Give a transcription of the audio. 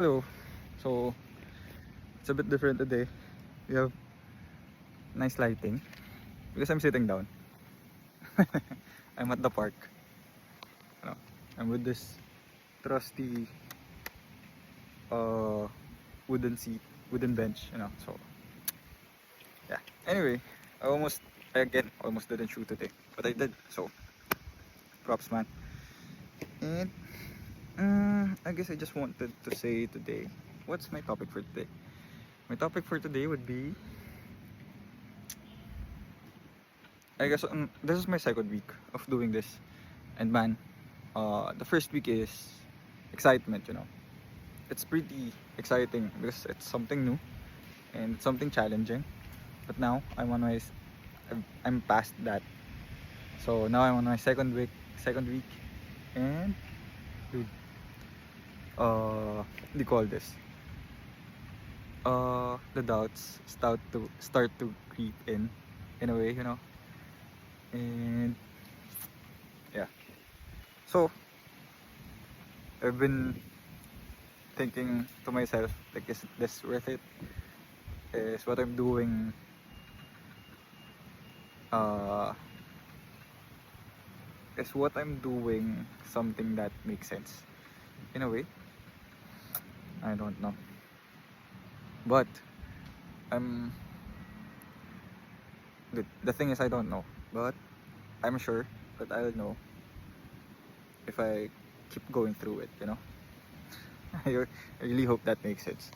Hello. So it's a bit different today. We have nice lighting because I'm sitting down. I'm at the park. You know, I'm with this trusty uh wooden seat, wooden bench. So yeah. Anyway, I almost didn't shoot today, but I did. So props, man. And I guess I just wanted to say today, what's my topic for today? My topic for today would be, I guess this is my second week of doing this, and man, the first week is excitement. It's pretty exciting because it's something new and it's something challenging. But now I'm past that. So now I'm on my second week, and dude, what do you call this? The doubts start to creep in a way. And yeah. So I've been thinking to myself, like, is this worth it? Is what I'm doing uh is what I'm doing something that makes sense? In a way, I don't know. But I'm the thing is, I don't know. But I'm sure that I'll know if I keep going through it. I really hope that makes sense.